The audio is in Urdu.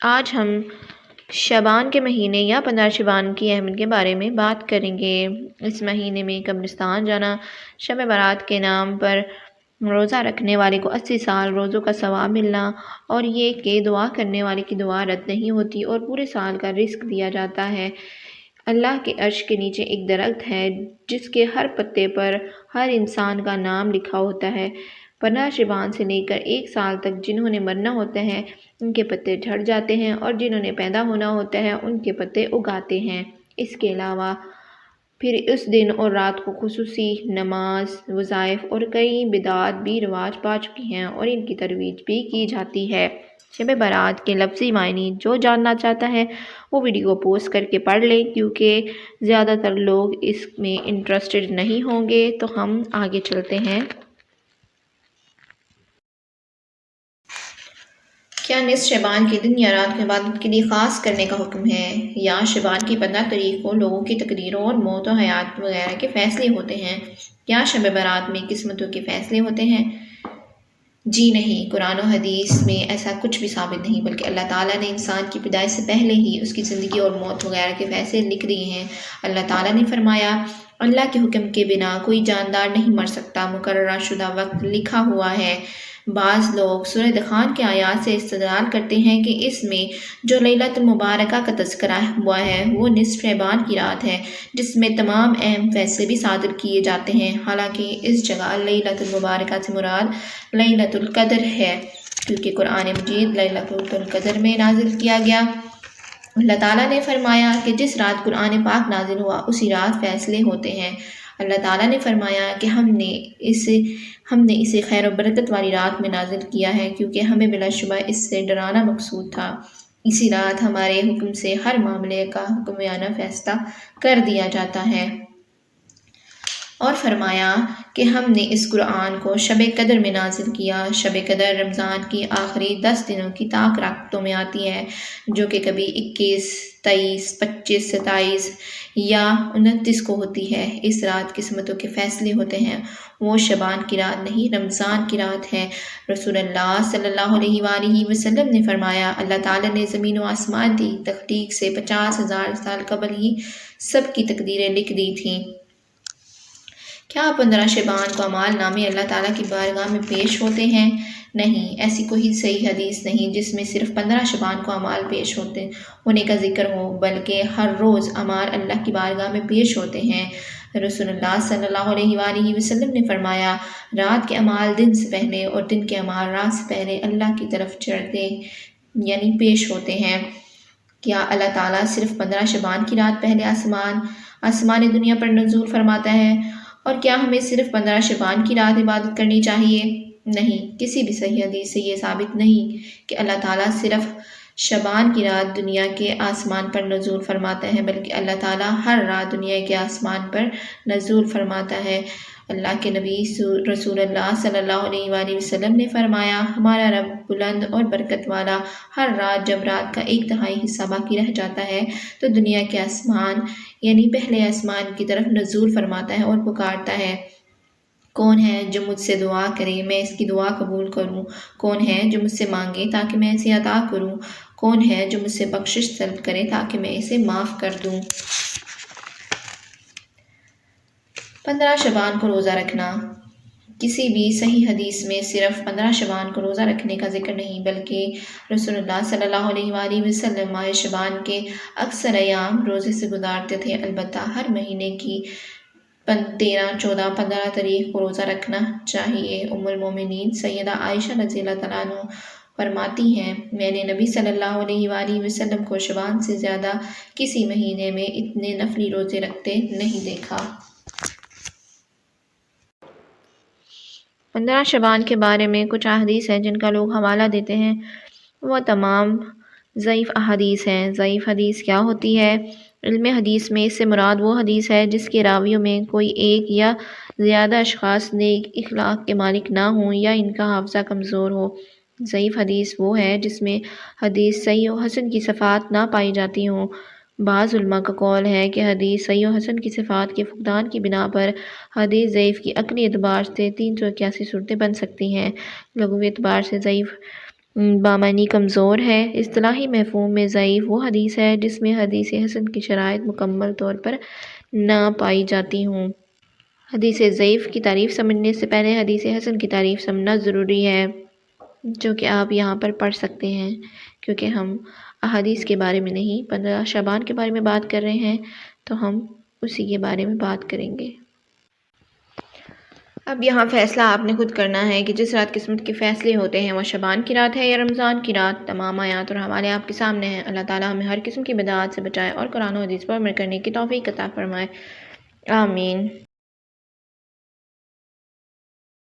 آج ہم شعبان کے مہینے یا 15 شعبان کی اہمیت کے بارے میں بات کریں گے۔ اس مہینے میں قبرستان جانا، شب برات کے نام پر روزہ رکھنے والے کو 80 سال روزوں کا ثواب ملنا، اور یہ کہ دعا کرنے والے کی دعا رد نہیں ہوتی اور پورے سال کا رزق دیا جاتا ہے۔ اللہ کے عرش کے نیچے ایک درخت ہے جس کے ہر پتے پر ہر انسان کا نام لکھا ہوتا ہے۔ 15 شعبان سے لے کر 1 سال تک جنہوں نے مرنا ہوتا ہے ان کے پتے جھڑ جاتے ہیں، اور جنہوں نے پیدا ہونا ہوتا ہے ان کے پتے اگاتے ہیں۔ اس کے علاوہ پھر اس دن اور رات کو خصوصی نماز، وظائف اور کئی بدعات بھی رواج پا چکی ہیں اور ان کی ترویج بھی کی جاتی ہے۔ شب برات کے لفظی معنی جو جاننا چاہتا ہے وہ ویڈیو پوز کر کے پڑھ لیں، کیونکہ زیادہ تر لوگ اس میں انٹرسٹڈ نہیں ہوں گے۔ تو ہم آگے چلتے ہیں۔ کیا نصف شعبان کے دن یا رات کو عبادت کے لیے خاص کرنے کا حکم ہے، یا شعبان کی 15 تاریخ کو لوگوں کی تقدیروں اور موت و حیات وغیرہ کے فیصلے ہوتے ہیں؟ کیا شب برات میں قسمتوں کے فیصلے ہوتے ہیں؟ جی نہیں، قرآن و حدیث میں ایسا کچھ بھی ثابت نہیں، بلکہ اللہ تعالیٰ نے انسان کی پیدائش سے پہلے ہی اس کی زندگی اور موت وغیرہ کے فیصلے لکھ دیے ہیں۔ اللہ تعالیٰ نے فرمایا، اللہ کے حکم کے بنا کوئی جاندار نہیں مر سکتا، مقررہ شدہ وقت لکھا ہوا ہے۔ بعض لوگ سورہ دخان کے آیات سے استدلال کرتے ہیں کہ اس میں جو لیلۃ المبارکہ کا تذکرہ ہوا ہے وہ نصف شعبان کی رات ہے، جس میں تمام اہم فیصلے بھی صادر کیے جاتے ہیں۔ حالانکہ اس جگہ لیلۃ المبارکہ سے مراد لیلۃ القدر ہے، کیونکہ قرآن مجید لیلۃ القدر میں نازل کیا گیا۔ اللہ تعالیٰ نے فرمایا کہ جس رات قرآن پاک نازل ہوا اسی رات فیصلے ہوتے ہیں۔ اللہ تعالیٰ نے فرمایا کہ ہم نے اسے خیر و برکت والی رات میں نازل کیا ہے، کیونکہ ہمیں بلا شبہ اس سے ڈرانا مقصود تھا۔ اسی رات ہمارے حکم سے ہر معاملے کا حکمرانہ فیصلہ کر دیا جاتا ہے۔ اور فرمایا کہ ہم نے اس قرآن کو شب قدر میں نازل کیا۔ شب قدر رمضان کی آخری 10 دنوں کی طاق راتوں میں آتی ہے، جو کہ کبھی 21، 23، 25، 27 یا 29 کو ہوتی ہے۔ اس رات قسمتوں کے فیصلے ہوتے ہیں۔ وہ شعبان کی رات نہیں، رمضان کی رات ہے۔ رسول اللہ صلی اللہ علیہ وآلہ وسلم نے فرمایا، اللہ تعالیٰ نے زمین و آسمان کی تخلیق سے 50,000 سال قبل ہی سب کی تقدیریں لکھ دی تھیں۔ کیا 15 شعبان کو اعمال نامے اللہ تعالیٰ کی بارگاہ میں پیش ہوتے ہیں؟ نہیں، ایسی کوئی صحیح حدیث نہیں جس میں صرف 15 شعبان کو اعمال پیش ہونے کا ذکر ہو، بلکہ ہر روز اعمال اللہ کی بارگاہ میں پیش ہوتے ہیں۔ رسول اللہ صلی اللہ علیہ وآلہ وسلم نے فرمایا، رات کے اعمال دن سے پہلے اور دن کے اعمال رات سے پہلے اللہ کی طرف چڑھتے یعنی پیش ہوتے ہیں۔ کیا اللہ تعالیٰ صرف 15 شعبان کی رات پہلے آسمان دنیا پر نزول فرماتا ہے؟ اور کیا ہمیں صرف 15 شعبان کی رات عبادت کرنی چاہیے؟ نہیں، کسی بھی صحیح حدیث سے یہ ثابت نہیں کہ اللہ تعالیٰ صرف شعبان کی رات دنیا کے آسمان پر نزول فرماتا ہے، بلکہ اللہ تعالیٰ ہر رات دنیا کے آسمان پر نزول فرماتا ہے۔ اللہ کے نبی رسول اللہ صلی اللہ علیہ وآلہ وسلم نے فرمایا، ہمارا رب بلند اور برکت والا ہر رات جب رات کا 1/3 حصہ باقی رہ جاتا ہے تو دنیا کے آسمان یعنی پہلے آسمان کی طرف نزول فرماتا ہے اور پکارتا ہے، کون ہے جو مجھ سے دعا کرے میں اس کی دعا قبول کروں، کون ہے جو مجھ سے مانگے تاکہ میں اسے عطا کروں، کون ہے جو مجھ سے بخشش طلب کرے تاکہ میں اسے معاف کر دوں۔ 15 شعبان کو روزہ رکھنا۔ کسی بھی صحیح حدیث میں صرف 15 شعبان کو روزہ رکھنے کا ذکر نہیں، بلکہ رسول اللہ صلی اللہ علیہ وآلہ وسلم ماہ شعبان کے اکثر ایام روزے سے گزارتے تھے۔ البتہ ہر مہینے کی 13، 14، 15 تاریخ کو روزہ رکھنا چاہیے۔ ام المومنین سیدہ عائشہ رضی اللہ تعالیٰ عنہ فرماتی ہیں، میں نے نبی صلی اللہ علیہ وآلہ وسلم کو شعبان سے زیادہ کسی مہینے میں اتنے نفلی روزے رکھتے نہیں دیکھا۔ 15 شعبان کے بارے میں کچھ احادیث ہیں جن کا لوگ حوالہ دیتے ہیں، وہ تمام ضعیف احادیث ہیں۔ ضعیف حدیث کیا ہوتی ہے؟ علم حدیث میں اس سے مراد وہ حدیث ہے جس کے راویوں میں کوئی ایک یا زیادہ اشخاص نیک اخلاق کے مالک نہ ہوں یا ان کا حافظہ کمزور ہو۔ ضعیف حدیث وہ ہے جس میں حدیث صحیح و حسن کی صفات نہ پائی جاتی ہوں۔ بعض علماء کا قول ہے کہ حدیث صحیح و حسن کی صفات کے فقدان کی بنا پر حدیث ضعیف کی عقلی اعتبار سے 381 صورتیں بن سکتی ہیں، لغوی اعتبار سے ضعیف بامانی کمزور ہے۔ اصطلاحی مفہوم میں ضعیف وہ حدیث ہے جس میں حدیث حسن کی شرائط مکمل طور پر نہ پائی جاتی ہوں۔ حدیث ضعیف کی تعریف سمجھنے سے پہلے حدیث حسن کی تعریف سمجھنا ضروری ہے، جو کہ آپ یہاں پر پڑھ سکتے ہیں، کیونکہ ہم احادیث کے بارے میں نہیں 15 شعبان کے بارے میں بات کر رہے ہیں، تو ہم اسی کے بارے میں بات کریں گے۔ اب یہاں فیصلہ آپ نے خود کرنا ہے کہ جس رات قسمت کے فیصلے ہوتے ہیں وہ شعبان کی رات ہے یا رمضان کی رات۔ تمام آیات اور حوالے آپ کے سامنے ہیں۔ اللہ تعالیٰ ہمیں ہر قسم کی بدعات سے بچائے اور قرآن و حدیث پر عمل کرنے کی توفیق عطا فرمائے، آمین۔